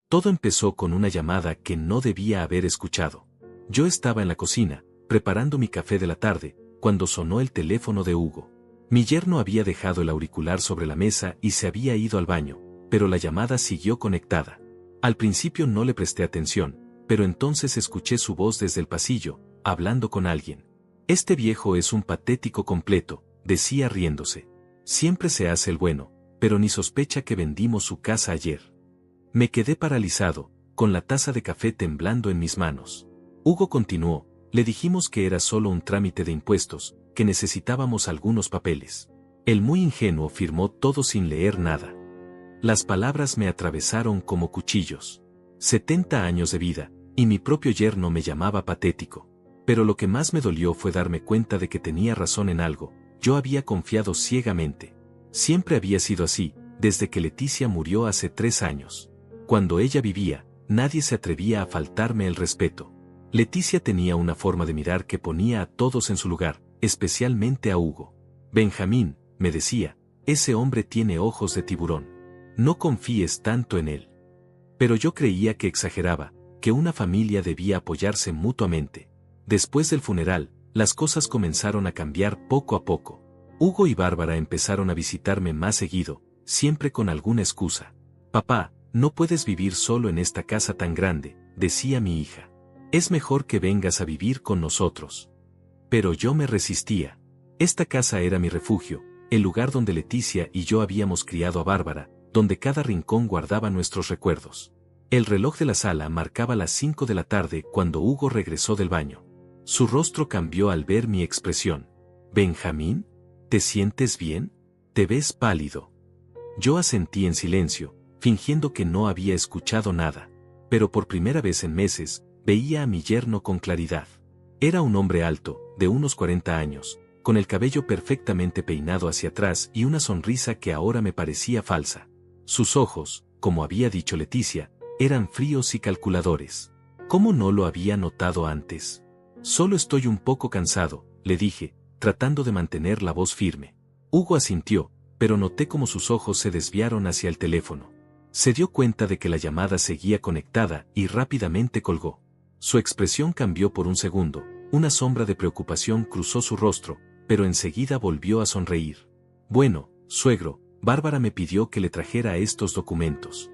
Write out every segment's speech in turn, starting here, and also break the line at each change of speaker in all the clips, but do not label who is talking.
Todo empezó con una llamada que no debía haber escuchado. Yo estaba en la cocina, preparando mi café de la tarde, cuando sonó el teléfono de Hugo. Mi yerno había dejado el auricular sobre la mesa y se había ido al baño, pero la llamada siguió conectada. Al principio no le presté atención, pero entonces escuché su voz desde el pasillo, hablando con alguien. Este viejo es un patético completo, decía riéndose. Siempre se hace el bueno, pero ni sospecha que vendimos su casa ayer. Me quedé paralizado, con la taza de café temblando en mis manos. Hugo continuó, le dijimos que era solo un trámite de impuestos, que necesitábamos algunos papeles. El muy ingenuo firmó todo sin leer nada. Las palabras me atravesaron como cuchillos. 70 años de vida, y mi propio yerno me llamaba patético. Pero lo que más me dolió fue darme cuenta de que tenía razón en algo. Yo había confiado ciegamente. Siempre había sido así, desde que Leticia murió hace 3 años. Cuando ella vivía, nadie se atrevía a faltarme el respeto. Leticia tenía una forma de mirar que ponía a todos en su lugar, especialmente a Hugo. Benjamín, me decía, ese hombre tiene ojos de tiburón. No confíes tanto en él. Pero yo creía que exageraba, que una familia debía apoyarse mutuamente. Después del funeral, las cosas comenzaron a cambiar poco a poco. Hugo y Bárbara empezaron a visitarme más seguido, siempre con alguna excusa. Papá, no puedes vivir solo en esta casa tan grande, decía mi hija. Es mejor que vengas a vivir con nosotros. Pero yo me resistía. Esta casa era mi refugio, el lugar donde Leticia y yo habíamos criado a Bárbara, donde cada rincón guardaba nuestros recuerdos. El reloj de la sala marcaba las 5 de la tarde cuando Hugo regresó del baño. Su rostro cambió al ver mi expresión. «Benjamín, ¿te sientes bien? Te ves pálido». Yo asentí en silencio, fingiendo que no había escuchado nada. Pero por primera vez en meses, veía a mi yerno con claridad. Era un hombre alto, de unos 40 años, con el cabello perfectamente peinado hacia atrás y una sonrisa que ahora me parecía falsa. Sus ojos, como había dicho Leticia, eran fríos y calculadores. ¿Cómo no lo había notado antes? Solo estoy un poco cansado, le dije, tratando de mantener la voz firme. Hugo asintió, pero noté cómo sus ojos se desviaron hacia el teléfono. Se dio cuenta de que la llamada seguía conectada y rápidamente colgó. Su expresión cambió por un segundo, una sombra de preocupación cruzó su rostro, pero enseguida volvió a sonreír. Bueno, suegro, Bárbara me pidió que le trajera estos documentos.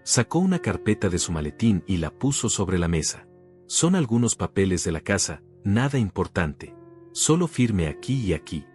Sacó una carpeta de su maletín y la puso sobre la mesa. Son algunos papeles de la casa, nada importante. Solo firme aquí y aquí.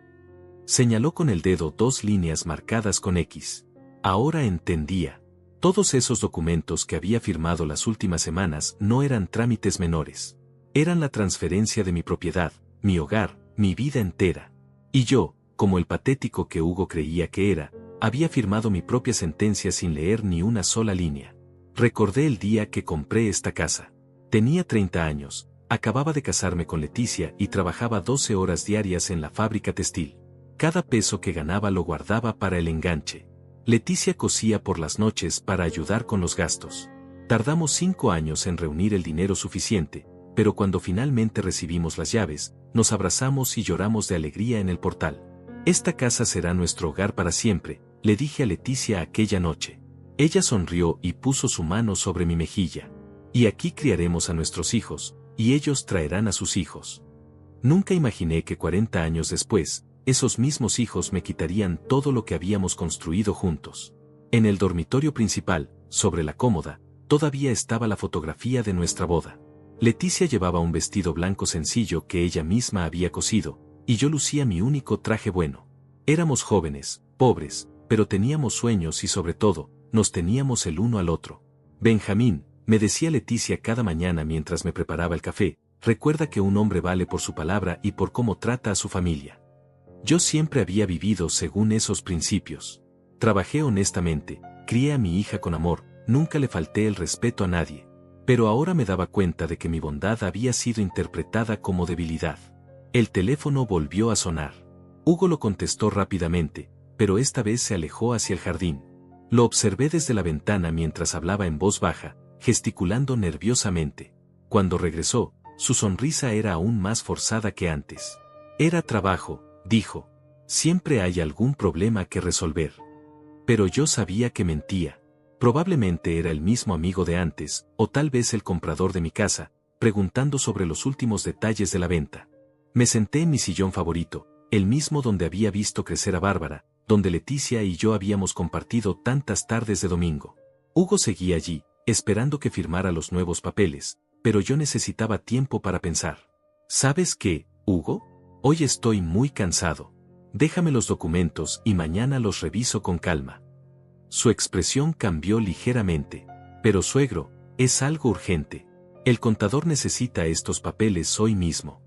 Señaló con el dedo 2 líneas marcadas con X. Ahora entendía. Todos esos documentos que había firmado las últimas semanas no eran trámites menores. Eran la transferencia de mi propiedad, mi hogar, mi vida entera. Y yo, como el patético que Hugo creía que era, había firmado mi propia sentencia sin leer ni una sola línea. Recordé el día que compré esta casa. Tenía 30 años, acababa de casarme con Leticia y trabajaba 12 horas diarias en la fábrica textil. Cada peso que ganaba lo guardaba para el enganche. Leticia cosía por las noches para ayudar con los gastos. Tardamos 5 años en reunir el dinero suficiente, pero cuando finalmente recibimos las llaves, nos abrazamos y lloramos de alegría en el portal. Esta casa será nuestro hogar para siempre, le dije a Leticia aquella noche. Ella sonrió y puso su mano sobre mi mejilla. Y aquí criaremos a nuestros hijos, y ellos traerán a sus hijos. Nunca imaginé que 40 años después, esos mismos hijos me quitarían todo lo que habíamos construido juntos. En el dormitorio principal, sobre la cómoda, todavía estaba la fotografía de nuestra boda. Leticia llevaba un vestido blanco sencillo que ella misma había cosido, y yo lucía mi único traje bueno. Éramos jóvenes, pobres, pero teníamos sueños y sobre todo, nos teníamos el uno al otro. Benjamín, me decía Leticia cada mañana mientras me preparaba el café, recuerda que un hombre vale por su palabra y por cómo trata a su familia. Yo siempre había vivido según esos principios. Trabajé honestamente, crié a mi hija con amor, nunca le falté el respeto a nadie. Pero ahora me daba cuenta de que mi bondad había sido interpretada como debilidad. El teléfono volvió a sonar. Hugo lo contestó rápidamente, pero esta vez se alejó hacia el jardín. Lo observé desde la ventana mientras hablaba en voz baja, gesticulando nerviosamente. Cuando regresó, su sonrisa era aún más forzada que antes. Era trabajo, dijo. Siempre hay algún problema que resolver. Pero yo sabía que mentía. Probablemente era el mismo amigo de antes, o tal vez el comprador de mi casa, preguntando sobre los últimos detalles de la venta. Me senté en mi sillón favorito, el mismo donde había visto crecer a Bárbara, donde Leticia y yo habíamos compartido tantas tardes de domingo. Hugo seguía allí, esperando que firmara los nuevos papeles, pero yo necesitaba tiempo para pensar. ¿Sabes qué, Hugo? Hoy estoy muy cansado. Déjame los documentos y mañana los reviso con calma. Su expresión cambió ligeramente. Pero suegro, es algo urgente. El contador necesita estos papeles hoy mismo.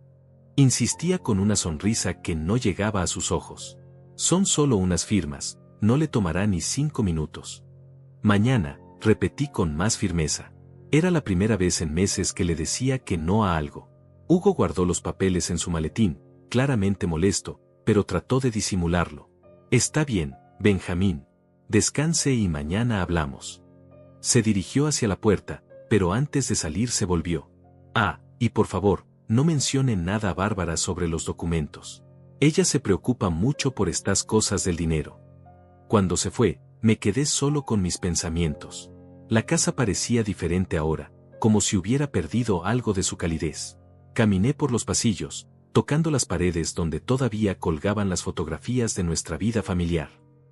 Insistía con una sonrisa que no llegaba a sus ojos. Son solo unas firmas, no le tomará ni 5 minutos. Mañana, repetí con más firmeza. Era la primera vez en meses que le decía que no a algo. Hugo guardó los papeles en su maletín, claramente molesto, pero trató de disimularlo. Está bien, Benjamín. Descanse y mañana hablamos. Se dirigió hacia la puerta, pero antes de salir se volvió. Y por favor, no mencione nada a Bárbara sobre los documentos. Ella se preocupa mucho por estas cosas del dinero. Cuando se fue, me quedé solo con mis pensamientos. La casa parecía diferente ahora, como si hubiera perdido algo de su calidez. Caminé por los pasillos, tocando las paredes donde todavía colgaban las fotografías de nuestra vida familiar.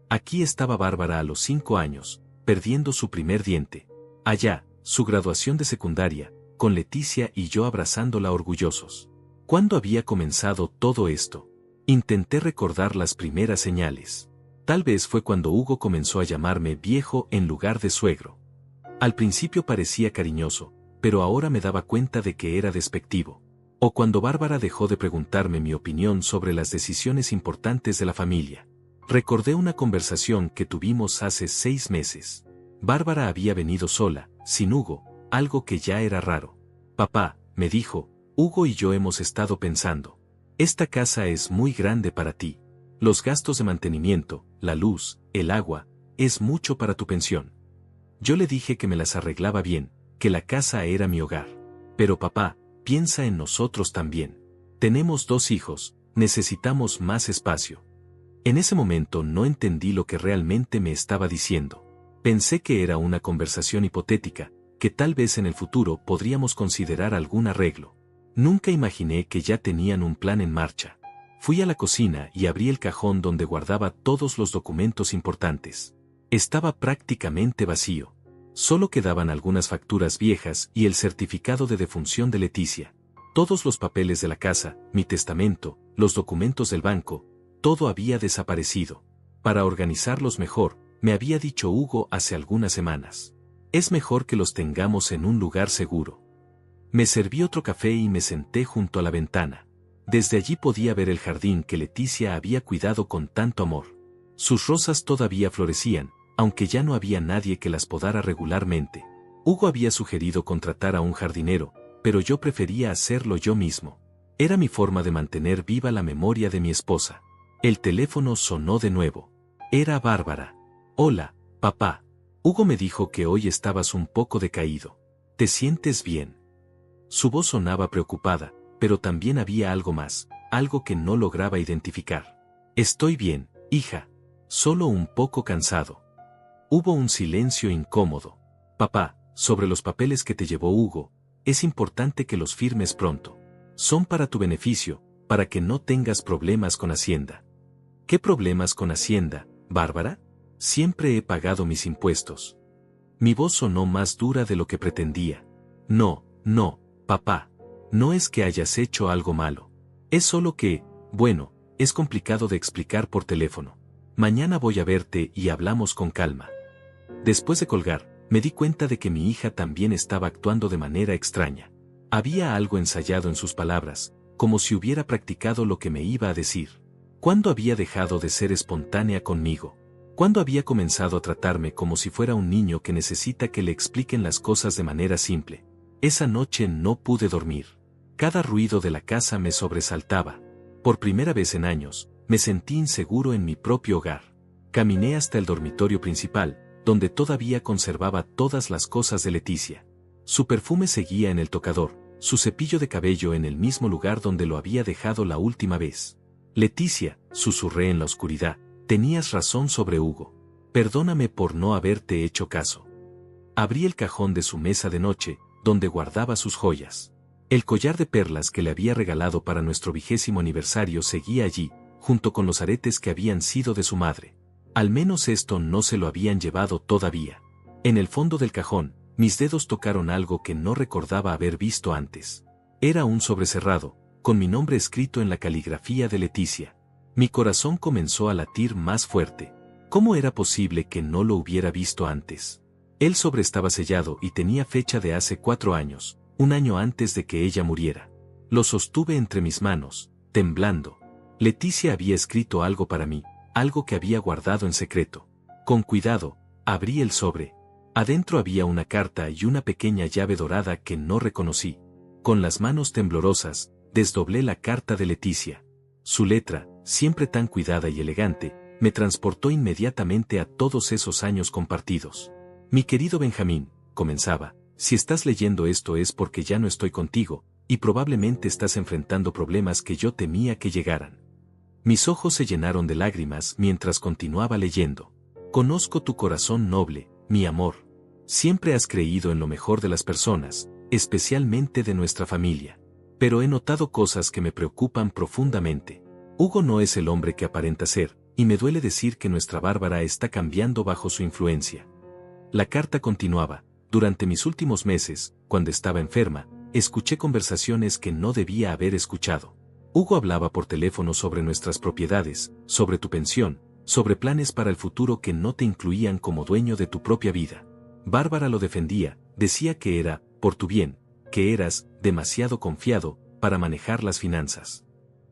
Aquí estaba Bárbara a los 5 años, perdiendo su primer diente. Allá, su graduación de secundaria, con Leticia y yo abrazándola orgullosos. ¿Cuándo había comenzado todo esto? Intenté recordar las primeras señales. Tal vez fue cuando Hugo comenzó a llamarme viejo en lugar de suegro. Al principio parecía cariñoso, pero ahora me daba cuenta de que era despectivo. O cuando Bárbara dejó de preguntarme mi opinión sobre las decisiones importantes de la familia. Recordé una conversación que tuvimos hace 6 meses. Bárbara había venido sola, sin Hugo, algo que ya era raro. Papá, me dijo, Hugo y yo hemos estado pensando. Esta casa es muy grande para ti. Los gastos de mantenimiento, la luz, el agua, es mucho para tu pensión. Yo le dije que me las arreglaba bien, que la casa era mi hogar. Pero papá, piensa en nosotros también. Tenemos 2 hijos, necesitamos más espacio. En ese momento no entendí lo que realmente me estaba diciendo. Pensé que era una conversación hipotética, que tal vez en el futuro podríamos considerar algún arreglo. Nunca imaginé que ya tenían un plan en marcha. Fui a la cocina y abrí el cajón donde guardaba todos los documentos importantes. Estaba prácticamente vacío. Solo quedaban algunas facturas viejas y el certificado de defunción de Leticia. Todos los papeles de la casa, mi testamento, los documentos del banco, todo había desaparecido. Para organizarlos mejor, me había dicho Hugo hace algunas semanas. Es mejor que los tengamos en un lugar seguro. Me serví otro café y me senté junto a la ventana. Desde allí podía ver el jardín que Leticia había cuidado con tanto amor. Sus rosas todavía florecían, aunque ya no había nadie que las podara regularmente. Hugo había sugerido contratar a un jardinero, pero yo prefería hacerlo yo mismo. Era mi forma de mantener viva la memoria de mi esposa. El teléfono sonó de nuevo. Era Bárbara. Hola, papá. Hugo me dijo que hoy estabas un poco decaído. ¿Te sientes bien? Su voz sonaba preocupada, pero también había algo más, algo que no lograba identificar. Estoy bien, hija. Solo un poco cansado. Hubo un silencio incómodo. Papá, sobre los papeles que te llevó Hugo, es importante que los firmes pronto. Son para tu beneficio, para que no tengas problemas con Hacienda. ¿Qué problemas con Hacienda, Bárbara? Siempre he pagado mis impuestos. Mi voz sonó más dura de lo que pretendía. No, papá. No es que hayas hecho algo malo. Es solo que, bueno, es complicado de explicar por teléfono. Mañana voy a verte y hablamos con calma. Después de colgar, me di cuenta de que mi hija también estaba actuando de manera extraña. Había algo ensayado en sus palabras, como si hubiera practicado lo que me iba a decir. ¿Cuándo había dejado de ser espontánea conmigo? ¿Cuándo había comenzado a tratarme como si fuera un niño que necesita que le expliquen las cosas de manera simple? Esa noche no pude dormir. Cada ruido de la casa me sobresaltaba. Por primera vez en años, me sentí inseguro en mi propio hogar. Caminé hasta el dormitorio principal, donde todavía conservaba todas las cosas de Leticia. Su perfume seguía en el tocador, su cepillo de cabello en el mismo lugar donde lo había dejado la última vez. Leticia, susurré en la oscuridad, tenías razón sobre Hugo. Perdóname por no haberte hecho caso. Abrí el cajón de su mesa de noche, donde guardaba sus joyas. El collar de perlas que le había regalado para nuestro 20º aniversario seguía allí, junto con los aretes que habían sido de su madre. Al menos esto no se lo habían llevado todavía. En el fondo del cajón, mis dedos tocaron algo que no recordaba haber visto antes. Era un sobre cerrado, con mi nombre escrito en la caligrafía de Leticia. Mi corazón comenzó a latir más fuerte. ¿Cómo era posible que no lo hubiera visto antes? El sobre estaba sellado y tenía fecha de hace 4 años, un año antes de que ella muriera. Lo sostuve entre mis manos, temblando. Leticia había escrito algo para mí, algo que había guardado en secreto. Con cuidado, abrí el sobre. Adentro había una carta y una pequeña llave dorada que no reconocí. Con las manos temblorosas, desdoblé la carta de Leticia. Su letra, siempre tan cuidada y elegante, me transportó inmediatamente a todos esos años compartidos. Mi querido Benjamín, comenzaba, si estás leyendo esto es porque ya no estoy contigo, y probablemente estás enfrentando problemas que yo temía que llegaran. Mis ojos se llenaron de lágrimas mientras continuaba leyendo. Conozco tu corazón noble, mi amor. Siempre has creído en lo mejor de las personas, especialmente de nuestra familia. Pero he notado cosas que me preocupan profundamente. Hugo no es el hombre que aparenta ser, y me duele decir que nuestra Bárbara está cambiando bajo su influencia. La carta continuaba, durante mis últimos meses, cuando estaba enferma, escuché conversaciones que no debía haber escuchado. Hugo hablaba por teléfono sobre nuestras propiedades, sobre tu pensión, sobre planes para el futuro que no te incluían como dueño de tu propia vida. Bárbara lo defendía, decía que era, por tu bien, que eras demasiado confiado para manejar las finanzas.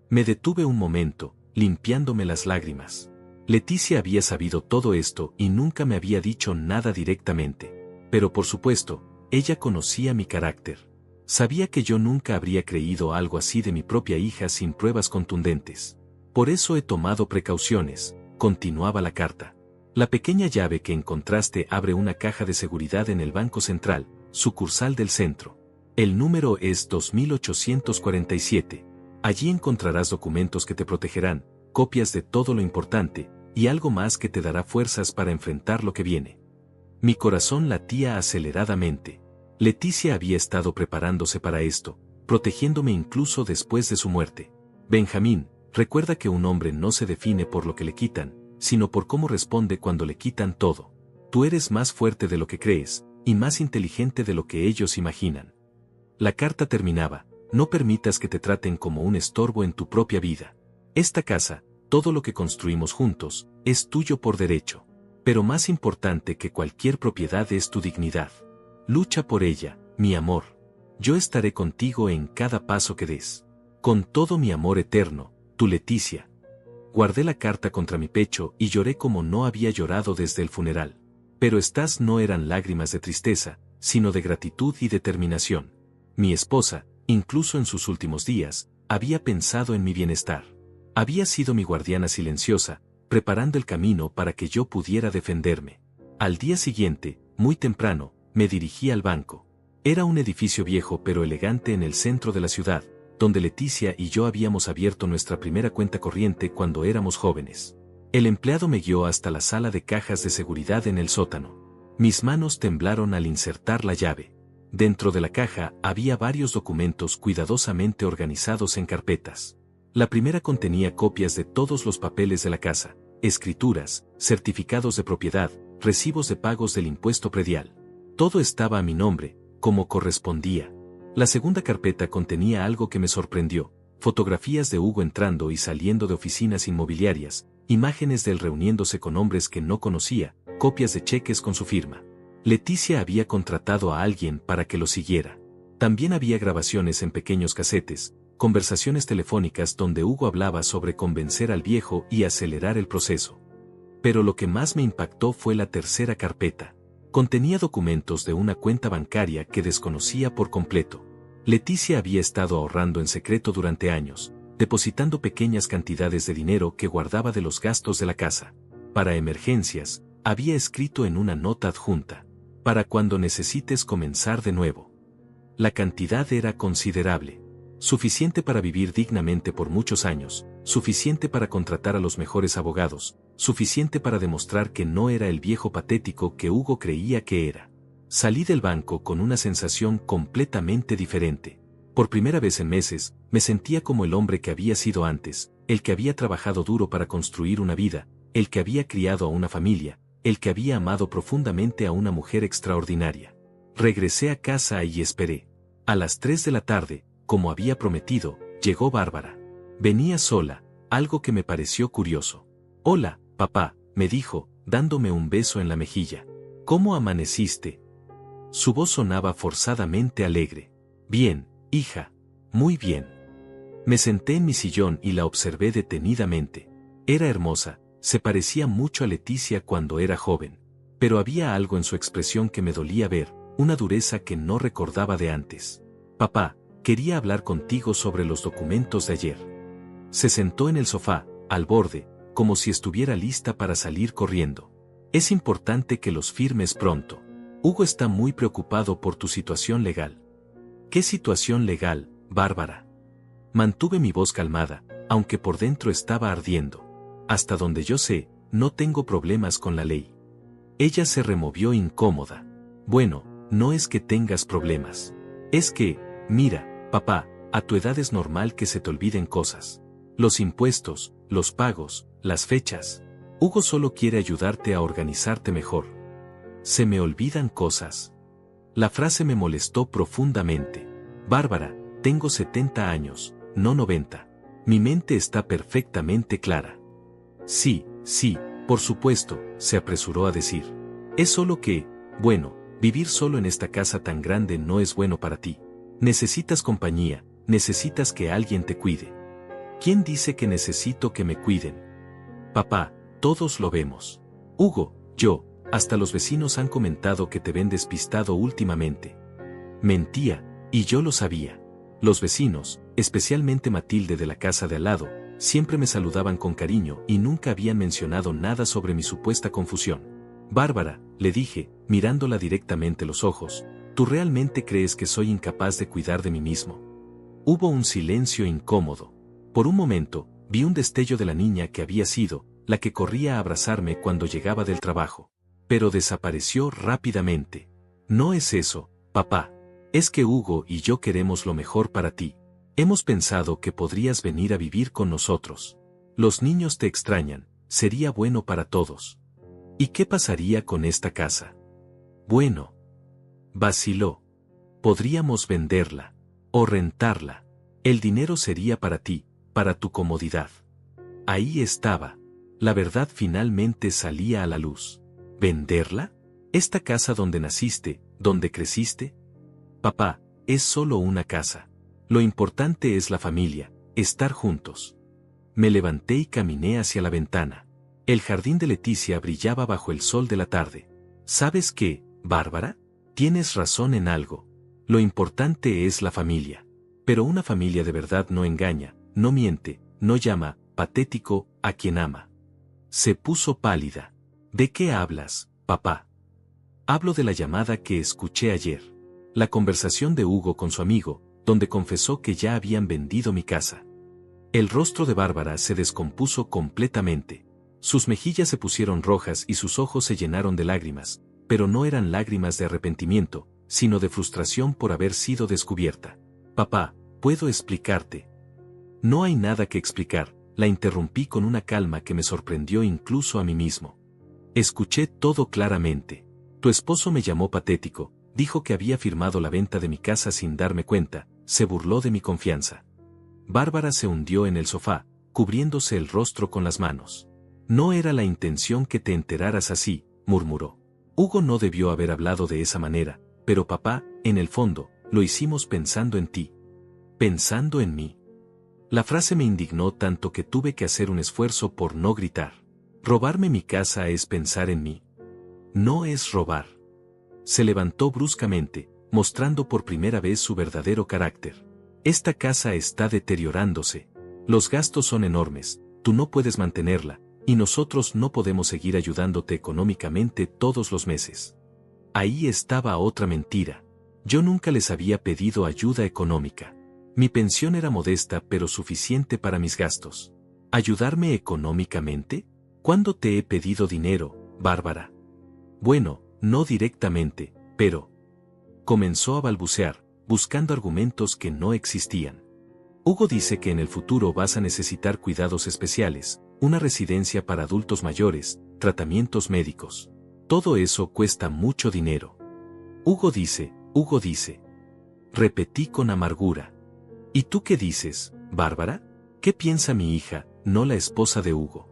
Me detuve un momento, limpiándome las lágrimas. Leticia había sabido todo esto y nunca me había dicho nada directamente. Pero por supuesto, ella conocía mi carácter. Sabía que yo nunca habría creído algo así de mi propia hija sin pruebas contundentes. Por eso he tomado precauciones, continuaba la carta. La pequeña llave que encontraste abre una caja de seguridad en el Banco Central, sucursal del centro. El número es 2847. Allí encontrarás documentos que te protegerán, copias de todo lo importante, y algo más que te dará fuerzas para enfrentar lo que viene. Mi corazón latía aceleradamente. Leticia había estado preparándose para esto, protegiéndome incluso después de su muerte. Benjamín, recuerda que un hombre no se define por lo que le quitan, sino por cómo responde cuando le quitan todo. Tú eres más fuerte de lo que crees, y más inteligente de lo que ellos imaginan. La carta terminaba, no permitas que te traten como un estorbo en tu propia vida. Esta casa, todo lo que construimos juntos, es tuyo por derecho. Pero más importante que cualquier propiedad es tu dignidad. Lucha por ella, mi amor. Yo estaré contigo en cada paso que des. Con todo mi amor eterno, tu Leticia. Guardé la carta contra mi pecho y lloré como no había llorado desde el funeral. Pero estas no eran lágrimas de tristeza, sino de gratitud y determinación. Mi esposa, incluso en sus últimos días, había pensado en mi bienestar. Había sido mi guardiana silenciosa, preparando el camino para que yo pudiera defenderme. Al día siguiente, muy temprano, me dirigí al banco. Era un edificio viejo pero elegante en el centro de la ciudad, donde Leticia y yo habíamos abierto nuestra primera cuenta corriente cuando éramos jóvenes. El empleado me guió hasta la sala de cajas de seguridad en el sótano. Mis manos temblaron al insertar la llave. Dentro de la caja había varios documentos cuidadosamente organizados en carpetas. La primera contenía copias de todos los papeles de la casa, escrituras, certificados de propiedad, recibos de pagos del impuesto predial. Todo estaba a mi nombre, como correspondía. La segunda carpeta contenía algo que me sorprendió: fotografías de Hugo entrando y saliendo de oficinas inmobiliarias, imágenes de él reuniéndose con hombres que no conocía, copias de cheques con su firma. Leticia había contratado a alguien para que lo siguiera. También había grabaciones en pequeños casetes, conversaciones telefónicas donde Hugo hablaba sobre convencer al viejo y acelerar el proceso. Pero lo que más me impactó fue la tercera carpeta. Contenía documentos de una cuenta bancaria que desconocía por completo. Leticia había estado ahorrando en secreto durante años, depositando pequeñas cantidades de dinero que guardaba de los gastos de la casa. Para emergencias, había escrito en una nota adjunta: para cuando necesites comenzar de nuevo. La cantidad era considerable. Suficiente para vivir dignamente por muchos años, suficiente para contratar a los mejores abogados, suficiente para demostrar que no era el viejo patético que Hugo creía que era. Salí del banco con una sensación completamente diferente. Por primera vez en meses, me sentía como el hombre que había sido antes, el que había trabajado duro para construir una vida, el que había criado a una familia, el que había amado profundamente a una mujer extraordinaria. Regresé a casa y esperé. A las 3 de la tarde, como había prometido, llegó Bárbara. Venía sola, algo que me pareció curioso. «Hola, papá», me dijo, dándome un beso en la mejilla. «¿Cómo amaneciste?». Su voz sonaba forzadamente alegre. «Bien, hija. Muy bien». Me senté en mi sillón y la observé detenidamente. Era hermosa, se parecía mucho a Leticia cuando era joven. Pero había algo en su expresión que me dolía ver, una dureza que no recordaba de antes. «Papá, quería hablar contigo sobre los documentos de ayer». Se sentó en el sofá, al borde, como si estuviera lista para salir corriendo. «Es importante que los firmes pronto. Hugo está muy preocupado por tu situación legal». «¿Qué situación legal, Bárbara?». Mantuve mi voz calmada, aunque por dentro estaba ardiendo. «Hasta donde yo sé, no tengo problemas con la ley». Ella se removió incómoda. «Bueno, no es que tengas problemas. Es que, mira, papá, a tu edad es normal que se te olviden cosas. Los impuestos, los pagos, las fechas. Hugo solo quiere ayudarte a organizarte mejor». «Se me olvidan cosas». La frase me molestó profundamente. «Bárbara, tengo 70 años, no 90. Mi mente está perfectamente clara». «Sí, sí, por supuesto», se apresuró a decir. «Es solo que, bueno, vivir solo en esta casa tan grande no es bueno para ti. Necesitas compañía, necesitas que alguien te cuide». «¿Quién dice que necesito que me cuiden?». «Papá, todos lo vemos. Hugo, yo, hasta los vecinos han comentado que te ven despistado últimamente». Mentía, y yo lo sabía. Los vecinos, especialmente Matilde de la casa de al lado, siempre me saludaban con cariño y nunca habían mencionado nada sobre mi supuesta confusión. «Bárbara», le dije, mirándola directamente los ojos, «¿tú realmente crees que soy incapaz de cuidar de mí mismo?». Hubo un silencio incómodo. Por un momento, vi un destello de la niña que había sido, la que corría a abrazarme cuando llegaba del trabajo. Pero desapareció rápidamente. «No es eso, papá. Es que Hugo y yo queremos lo mejor para ti. Hemos pensado que podrías venir a vivir con nosotros. Los niños te extrañan, sería bueno para todos». «¿Y qué pasaría con esta casa?». «Bueno». Vaciló. «Podríamos venderla. O rentarla. El dinero sería para ti, para tu comodidad». Ahí estaba. La verdad finalmente salía a la luz. ¿Venderla? ¿Esta casa donde naciste, donde creciste? «Papá, es solo una casa. Lo importante es la familia, estar juntos». Me levanté y caminé hacia la ventana. El jardín de Leticia brillaba bajo el sol de la tarde. «¿Sabes qué, Bárbara? Tienes razón en algo. Lo importante es la familia. Pero una familia de verdad no engaña, no miente, no llama patético a quien ama». Se puso pálida. «¿De qué hablas, papá?». «Hablo de la llamada que escuché ayer. La conversación de Hugo con su amigo, donde confesó que ya habían vendido mi casa». El rostro de Bárbara se descompuso completamente. Sus mejillas se pusieron rojas y sus ojos se llenaron de lágrimas, pero no eran lágrimas de arrepentimiento, sino de frustración por haber sido descubierta. «Papá, ¿puedo explicarte?». «No hay nada que explicar», la interrumpí con una calma que me sorprendió incluso a mí mismo. «Escuché todo claramente. Tu esposo me llamó patético, dijo que había firmado la venta de mi casa sin darme cuenta, se burló de mi confianza». Bárbara se hundió en el sofá, cubriéndose el rostro con las manos. «No era la intención que te enteraras así», murmuró. «Hugo no debió haber hablado de esa manera, pero papá, en el fondo, lo hicimos pensando en ti». «¿Pensando en mí?». La frase me indignó tanto que tuve que hacer un esfuerzo por no gritar. «¿Robarme mi casa es pensar en mí?». «No es robar». Se levantó bruscamente, mostrando por primera vez su verdadero carácter. «Esta casa está deteriorándose. Los gastos son enormes, tú no puedes mantenerla, y nosotros no podemos seguir ayudándote económicamente todos los meses». Ahí estaba otra mentira. Yo nunca les había pedido ayuda económica. Mi pensión era modesta pero suficiente para mis gastos. ¿Ayudarme económicamente? ¿Cuándo te he pedido dinero, Bárbara? Bueno, no directamente, Pero comenzó a balbucear, buscando argumentos que no existían. Hugo dice que en el futuro vas a necesitar cuidados especiales, una residencia para adultos mayores, tratamientos médicos. Todo eso cuesta mucho dinero. Hugo dice. Repetí con amargura. ¿Y tú qué dices, Bárbara? ¿Qué piensa mi hija, no la esposa de Hugo?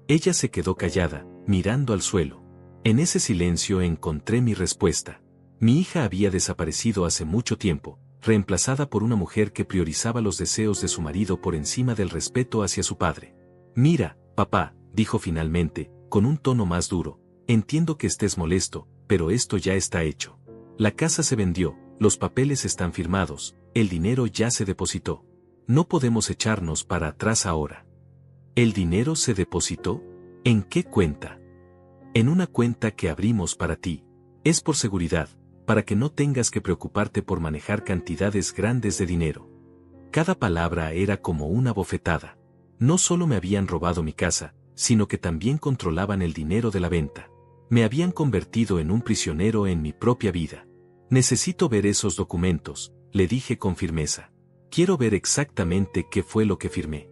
Ella se quedó callada, mirando al suelo. En ese silencio encontré mi respuesta. Mi hija había desaparecido hace mucho tiempo, reemplazada por una mujer que priorizaba los deseos de su marido por encima del respeto hacia su padre. Mira, papá, dijo finalmente, con un tono más duro, entiendo que estés molesto, pero esto ya está hecho. La casa se vendió, los papeles están firmados, el dinero ya se depositó. No podemos echarnos para atrás ahora. ¿El dinero se depositó? ¿En qué cuenta? En una cuenta que abrimos para ti. Es por seguridad, para que no tengas que preocuparte por manejar cantidades grandes de dinero. Cada palabra era como una bofetada. No solo me habían robado mi casa, sino que también controlaban el dinero de la venta. Me habían convertido en un prisionero en mi propia vida. Necesito ver esos documentos, le dije con firmeza. Quiero ver exactamente qué fue lo que firmé.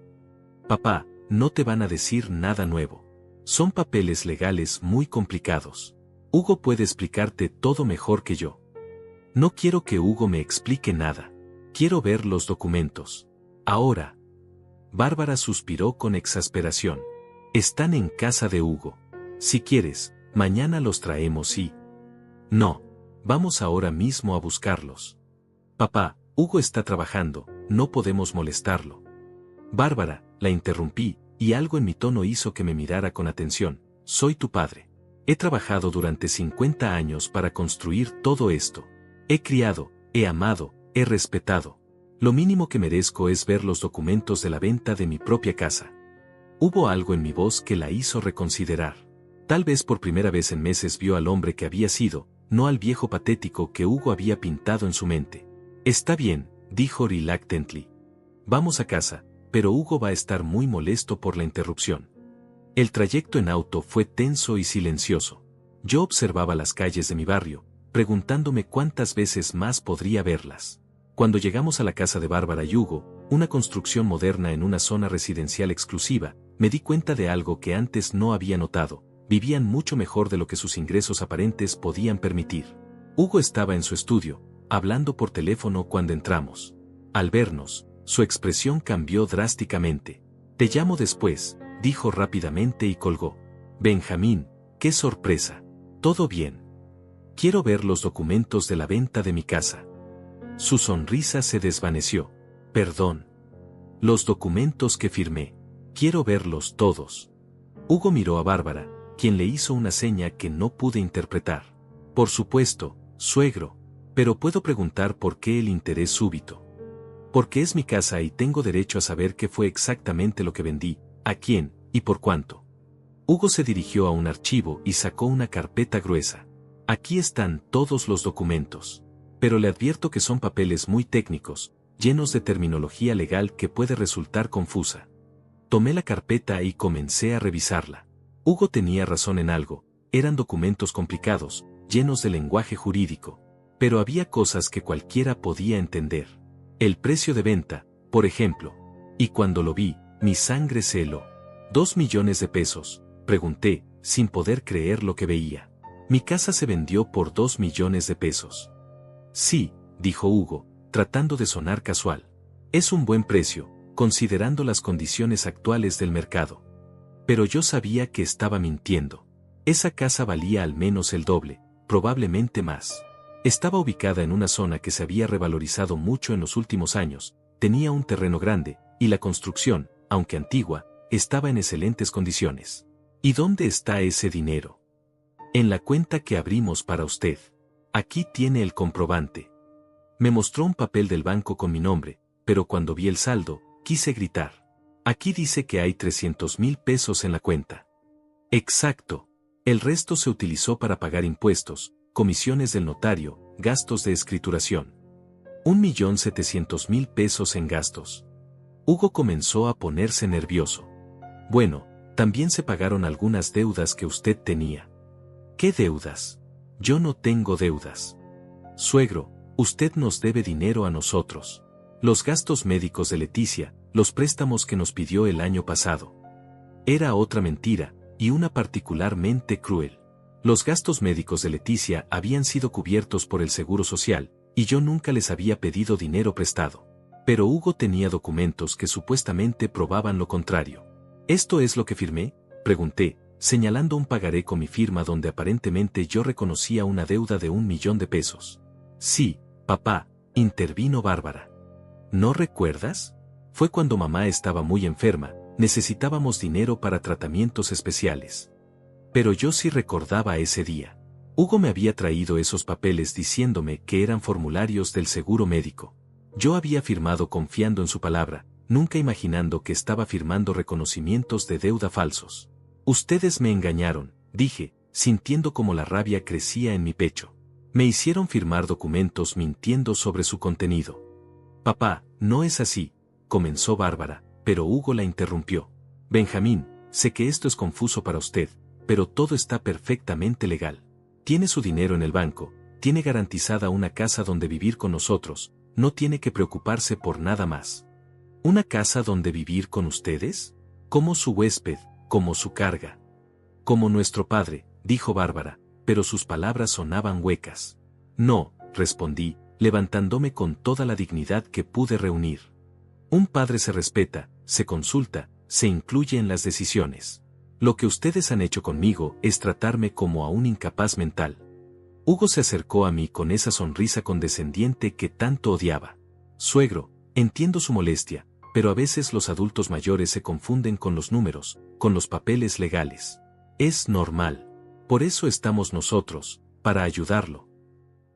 Papá, no te van a decir nada nuevo. Son papeles legales muy complicados. Hugo puede explicarte todo mejor que yo. No quiero que Hugo me explique nada. Quiero ver los documentos. Ahora. Bárbara suspiró con exasperación. Están en casa de Hugo. Si quieres, mañana los traemos y... No. Vamos ahora mismo a buscarlos. Papá, Hugo está trabajando, no podemos molestarlo. Bárbara, la interrumpí, y algo en mi tono hizo que me mirara con atención. Soy tu padre. He trabajado durante 50 años para construir todo esto. He criado, he amado, he respetado. Lo mínimo que merezco es ver los documentos de la venta de mi propia casa. Hubo algo en mi voz que la hizo reconsiderar. Tal vez por primera vez en meses vio al hombre que había sido, no al viejo patético que Hugo había pintado en su mente. Está bien, dijo reluctantly. Vamos a casa, pero Hugo va a estar muy molesto por la interrupción. El trayecto en auto fue tenso y silencioso. Yo observaba las calles de mi barrio, preguntándome cuántas veces más podría verlas. Cuando llegamos a la casa de Bárbara y Hugo, una construcción moderna en una zona residencial exclusiva, me di cuenta de algo que antes no había notado. Vivían mucho mejor de lo que sus ingresos aparentes podían permitir. Hugo estaba en su estudio, hablando por teléfono cuando entramos. Al vernos, su expresión cambió drásticamente. Te llamo después, dijo rápidamente y colgó. Benjamín, qué sorpresa. ¿Todo bien? Quiero ver los documentos de la venta de mi casa. Su sonrisa se desvaneció. Perdón. Los documentos que firmé. Quiero verlos todos. Hugo miró a Bárbara, quien le hizo una seña que no pude interpretar. Por supuesto, suegro, pero puedo preguntar por qué el interés súbito. Porque es mi casa y tengo derecho a saber qué fue exactamente lo que vendí, a quién, y por cuánto. Hugo se dirigió a un archivo y sacó una carpeta gruesa. Aquí están todos los documentos. Pero le advierto que son papeles muy técnicos, llenos de terminología legal que puede resultar confusa. Tomé la carpeta y comencé a revisarla. Hugo tenía razón en algo, eran documentos complicados, llenos de lenguaje jurídico. Pero había cosas que cualquiera podía entender. El precio de venta, por ejemplo. Y cuando lo vi, mi sangre se heló. ¿2 millones de pesos? Pregunté, sin poder creer lo que veía. Mi casa se vendió por 2 millones de pesos. Sí, dijo Hugo, tratando de sonar casual. Es un buen precio, considerando las condiciones actuales del mercado. Pero yo sabía que estaba mintiendo. Esa casa valía al menos el doble, probablemente más. Estaba ubicada en una zona que se había revalorizado mucho en los últimos años, tenía un terreno grande, y la construcción, aunque antigua, estaba en excelentes condiciones. ¿Y dónde está ese dinero? En la cuenta que abrimos para usted. Aquí tiene el comprobante. Me mostró un papel del banco con mi nombre, pero cuando vi el saldo, quise gritar. Aquí dice que hay 300,000 pesos en la cuenta. Exacto. El resto se utilizó para pagar impuestos, comisiones del notario, gastos de escrituración. 1,700,000 pesos en gastos. Hugo comenzó a ponerse nervioso. Bueno, también se pagaron algunas deudas que usted tenía. ¿Qué deudas? Yo no tengo deudas. Suegro, usted nos debe dinero a nosotros. Los gastos médicos de Leticia, los préstamos que nos pidió el año pasado. Era otra mentira, y una particularmente cruel. Los gastos médicos de Leticia habían sido cubiertos por el Seguro Social, y yo nunca les había pedido dinero prestado. Pero Hugo tenía documentos que supuestamente probaban lo contrario. ¿Esto es lo que firmé?, pregunté, señalando un pagaré con mi firma donde aparentemente yo reconocía una deuda de 1.000.000 de pesos. Sí, papá, intervino Bárbara. ¿No recuerdas? Fue cuando mamá estaba muy enferma, necesitábamos dinero para tratamientos especiales. Pero yo sí recordaba ese día. Hugo me había traído esos papeles diciéndome que eran formularios del seguro médico. Yo había firmado confiando en su palabra, nunca imaginando que estaba firmando reconocimientos de deuda falsos. Ustedes me engañaron, dije, sintiendo como la rabia crecía en mi pecho. Me hicieron firmar documentos mintiendo sobre su contenido. Papá, no es así, comenzó Bárbara, pero Hugo la interrumpió. Benjamín, sé que esto es confuso para usted, pero todo está perfectamente legal. Tiene su dinero en el banco, tiene garantizada una casa donde vivir con nosotros, no tiene que preocuparse por nada más. ¿Una casa donde vivir con ustedes? Como su huésped, como su carga. Como nuestro padre, dijo Bárbara, pero sus palabras sonaban huecas. No, respondí, levantándome con toda la dignidad que pude reunir. Un padre se respeta, se consulta, se incluye en las decisiones. Lo que ustedes han hecho conmigo es tratarme como a un incapaz mental. Hugo se acercó a mí con esa sonrisa condescendiente que tanto odiaba. Suegro, entiendo su molestia, pero a veces los adultos mayores se confunden con los números, con los papeles legales. Es normal. Por eso estamos nosotros, para ayudarlo.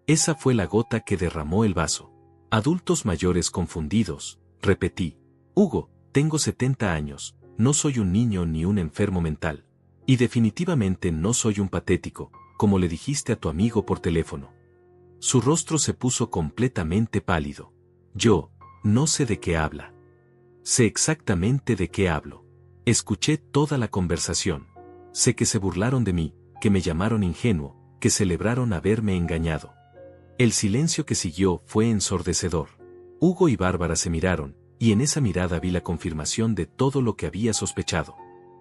Esa fue la gota que derramó el vaso. Adultos mayores confundidos, repetí. Hugo, tengo 70 años, no soy un niño ni un enfermo mental. Y definitivamente no soy un patético, como le dijiste a tu amigo por teléfono. Su rostro se puso completamente pálido. Yo, no sé de qué habla. Sé exactamente de qué hablo. Escuché toda la conversación. Sé que se burlaron de mí, que me llamaron ingenuo, que celebraron haberme engañado. El silencio que siguió fue ensordecedor. Hugo y Bárbara se miraron, y en esa mirada vi la confirmación de todo lo que había sospechado.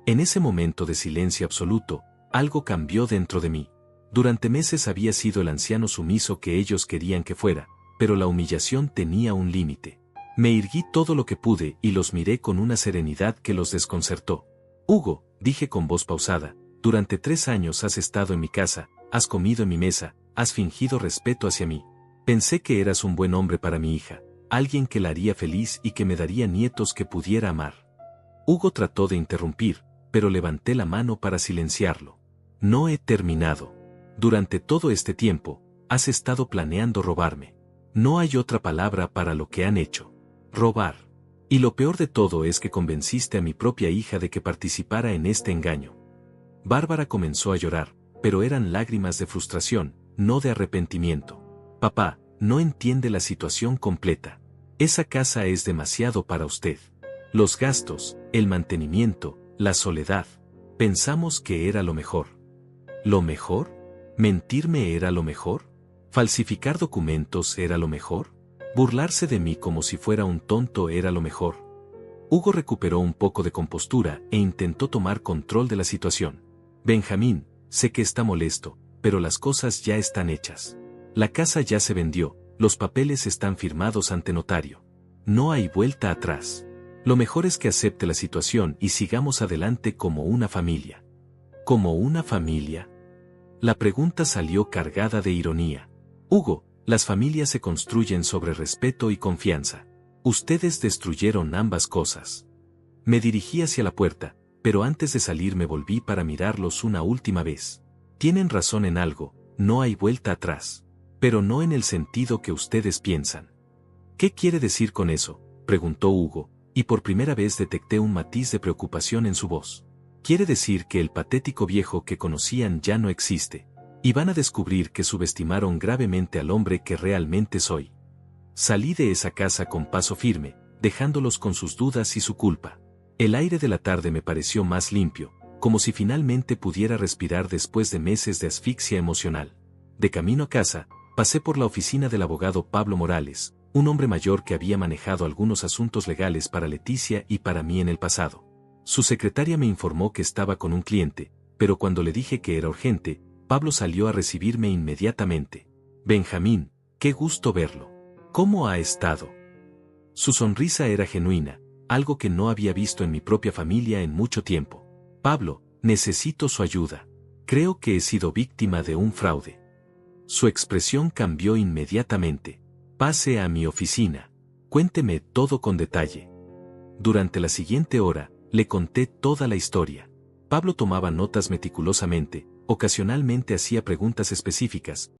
En ese momento de silencio absoluto, algo cambió dentro de mí. Durante meses había sido el anciano sumiso que ellos querían que fuera, pero la humillación tenía un límite. Me irguí todo lo que pude y los miré con una serenidad que los desconcertó. Hugo, dije con voz pausada, durante 3 años has estado en mi casa, has comido en mi mesa, has fingido respeto hacia mí. Pensé que eras un buen hombre para mi hija, alguien que la haría feliz y que me daría nietos que pudiera amar. Hugo trató de interrumpir, pero levanté la mano para silenciarlo. No he terminado. Durante todo este tiempo, has estado planeando robarme. No hay otra palabra para lo que han hecho. Robar. Y lo peor de todo es que convenciste a mi propia hija de que participara en este engaño. Bárbara comenzó a llorar, pero eran lágrimas de frustración, no de arrepentimiento. Papá, no entiende la situación completa. Esa casa es demasiado para usted. Los gastos, el mantenimiento, la soledad. Pensamos que era lo mejor. ¿Lo mejor? ¿Mentirme era lo mejor? ¿Falsificar documentos era lo mejor? ¿Burlarse de mí como si fuera un tonto era lo mejor? Hugo recuperó un poco de compostura e intentó tomar control de la situación. Benjamín, sé que está molesto, pero las cosas ya están hechas. La casa ya se vendió, los papeles están firmados ante notario. No hay vuelta atrás. Lo mejor es que acepte la situación y sigamos adelante como una familia. ¿Como una familia? La pregunta salió cargada de ironía. Hugo, las familias se construyen sobre respeto y confianza. Ustedes destruyeron ambas cosas. Me dirigí hacia la puerta, pero antes de salir me volví para mirarlos una última vez. Tienen razón en algo, no hay vuelta atrás. Pero no en el sentido que ustedes piensan. ¿Qué quiere decir con eso?, preguntó Hugo, y por primera vez detecté un matiz de preocupación en su voz. Quiere decir que el patético viejo que conocían ya no existe, y van a descubrir que subestimaron gravemente al hombre que realmente soy. Salí de esa casa con paso firme, dejándolos con sus dudas y su culpa. El aire de la tarde me pareció más limpio, como si finalmente pudiera respirar después de meses de asfixia emocional. De camino a casa, pasé por la oficina del abogado Pablo Morales, un hombre mayor que había manejado algunos asuntos legales para Leticia y para mí en el pasado. Su secretaria me informó que estaba con un cliente, pero cuando le dije que era urgente, Pablo salió a recibirme inmediatamente. Benjamín, qué gusto verlo. ¿Cómo ha estado? Su sonrisa era genuina, algo que no había visto en mi propia familia en mucho tiempo. Pablo, necesito su ayuda. Creo que he sido víctima de un fraude. Su expresión cambió inmediatamente. Pase a mi oficina. Cuénteme todo con detalle. Durante la siguiente hora, le conté toda la historia. Pablo tomaba notas meticulosamente, ocasionalmente hacía preguntas específicas,